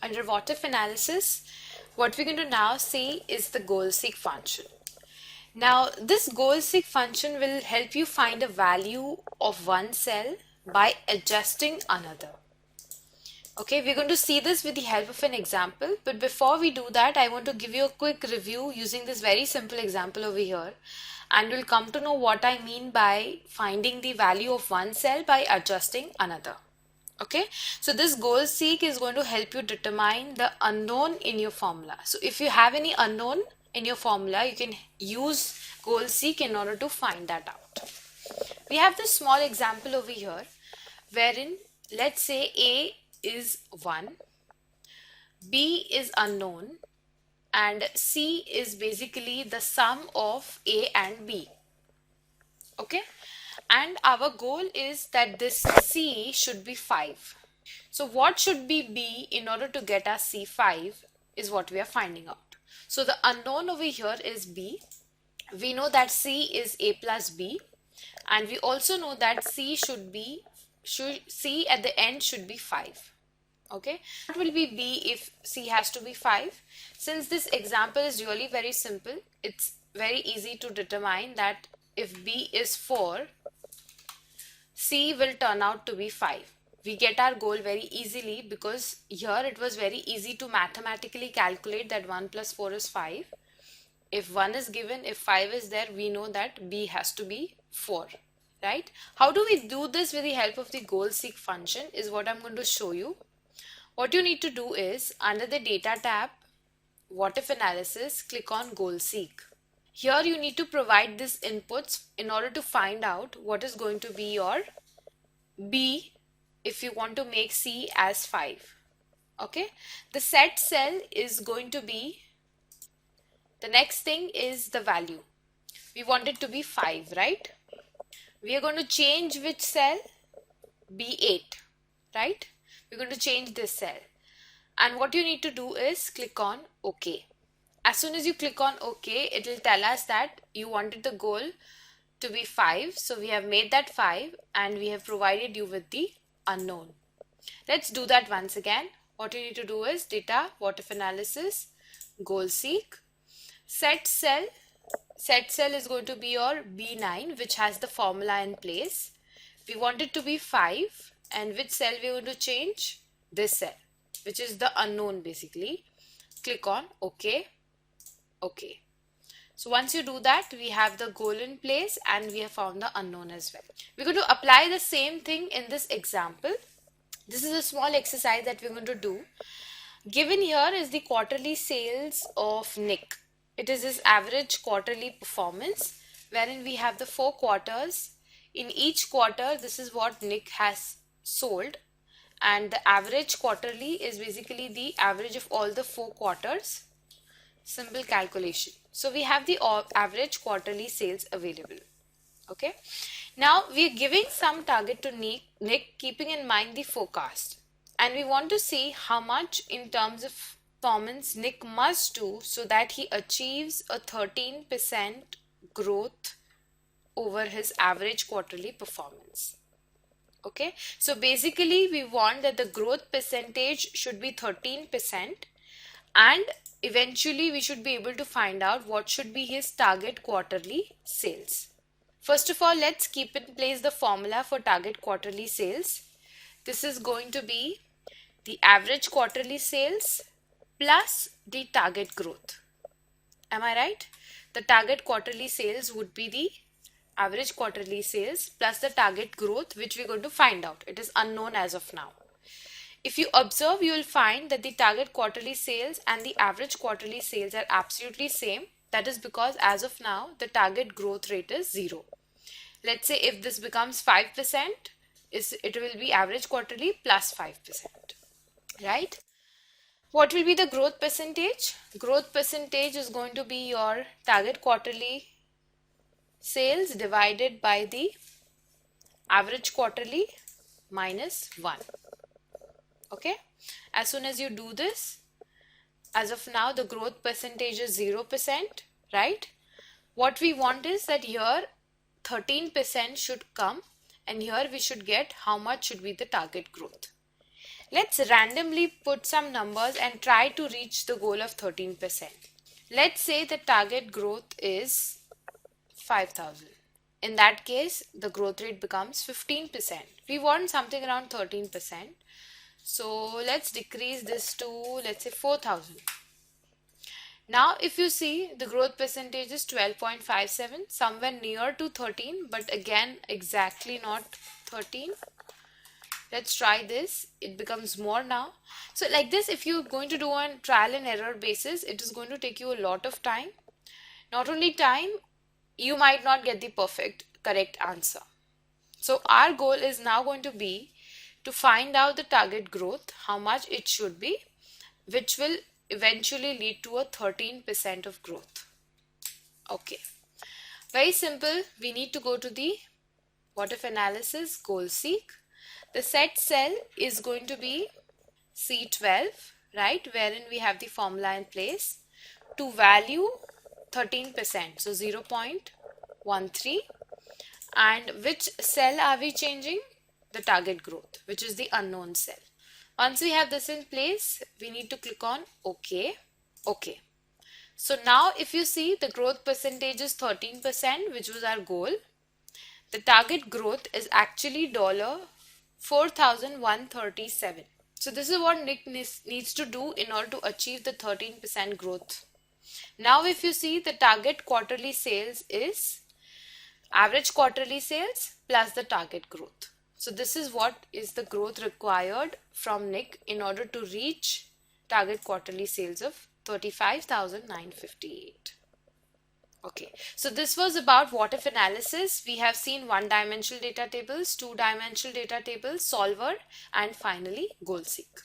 Under what if analysis, what we're going to now see is the goal-seek function. Now, this goal-seek function will help you find a value of one cell by adjusting another. Okay, we're going to see this with the help of an example, but before we do that, I want to give you a quick review using this very simple example over here, and you'll come to know what I mean by finding the value of one cell by adjusting another. Okay, so this goal seek is going to help you determine the unknown in your formula. So if you have any unknown in your formula, you can use goal seek in order to find that out. We have this small example over here wherein, let's say A is 1, B is unknown, and C is basically the sum of A and B. Okay, and our goal is that this C should be 5. So what should be B in order to get us C5 is what we are finding out. So the unknown over here is B. We know that C is A plus B, and we also know that C at the end should be 5. Okay, what will be B if C has to be 5? Since this example is really very simple, it's very easy to determine that if B is 4, C will turn out to be 5. We get our goal very easily because here it was very easy to mathematically calculate that 1 plus 4 is 5. If 1 is given, if 5 is there, we know that B has to be 4, right? How do we do this with the help of the goal seek function is what I'm going to show you. What you need to do is, under the data tab, what if analysis, click on goal seek. Here you need to provide these inputs in order to find out what is going to be your B if you want to make C as 5. Okay, the set cell is going to be, the next thing is the value. We want it to be 5, right? We are going to change which cell? B8, right? We're going to change this cell. And what you need to do is click on OK. As soon as you click on OK, it will tell us that you wanted the goal to be 5. So we have made that 5 and we have provided you with the unknown. Let's do that once again. What you need to do is data, what if analysis, goal seek, set cell. Set cell is going to be your B9, which has the formula in place. We want it to be 5, and which cell we are going to change? This cell, which is the unknown basically. Click on OK. OK. So once you do that, we have the goal in place and we have found the unknown as well. We're going to apply the same thing in this example. This is a small exercise that we're going to do. Given here is the quarterly sales of Nick. It is his average quarterly performance, wherein we have the 4 quarters. In each quarter, this is what Nick has sold, and the average quarterly is basically the average of all the 4 quarters. Simple calculation. So we have the average quarterly sales available. Okay, now we are giving some target to Nick keeping in mind the forecast, and we want to see how much in terms of performance Nick must do so that he achieves a 13% growth over his average quarterly performance. Okay, so basically we want that the growth percentage should be 13%, and eventually we should be able to find out what should be his target quarterly sales. First of all, let's keep in place the formula for target quarterly sales. This is going to be the average quarterly sales plus the target growth. Am I right? The target quarterly sales would be the average quarterly sales plus the target growth, which we're going to find out. It is unknown as of now. If you observe, you will find that the target quarterly sales and the average quarterly sales are absolutely same. That is because as of now, the target growth rate is 0. Let's say if this becomes 5%, it will be average quarterly plus 5%, right? What will be the growth percentage? Growth percentage is going to be your target quarterly sales divided by the average quarterly minus 1. Okay, as soon as you do this, as of now the growth percentage is 0%, right? What we want is that here 13% should come, and here we should get how much should be the target growth. Let's randomly put some numbers and try to reach the goal of 13%. Let's say the target growth is 5,000. In that case, the growth rate becomes 15%. We want something around 13%. So let's decrease this to, let's say, 4,000. Now, if you see, the growth percentage is 12.57, somewhere near to 13, but again, exactly not 13. Let's try this. It becomes more now. So like this, if you're going to do on trial and error basis, it is going to take you a lot of time. Not only time, you might not get the correct answer. So our goal is now going to be to find out the target growth, how much it should be, which will eventually lead to a 13% of growth. Okay. Very simple. We need to go to the what if analysis, goal seek. The set cell is going to be C12, right, wherein we have the formula in place to value 13%, so 0.13. And which cell are we changing? The target growth, which is the unknown cell. Once we have this in place, we need to click on OK. OK. So now if you see, the growth percentage is 13%, which was our goal. The target growth is actually $4,137. So this is what Nick needs to do in order to achieve the 13% growth. Now if you see, the target quarterly sales is average quarterly sales plus the target growth. So this is what is the growth required from Nick in order to reach target quarterly sales of 35,958. Okay, so this was about what if analysis. We have seen one-dimensional data tables, two-dimensional data tables, solver, and finally goal seek.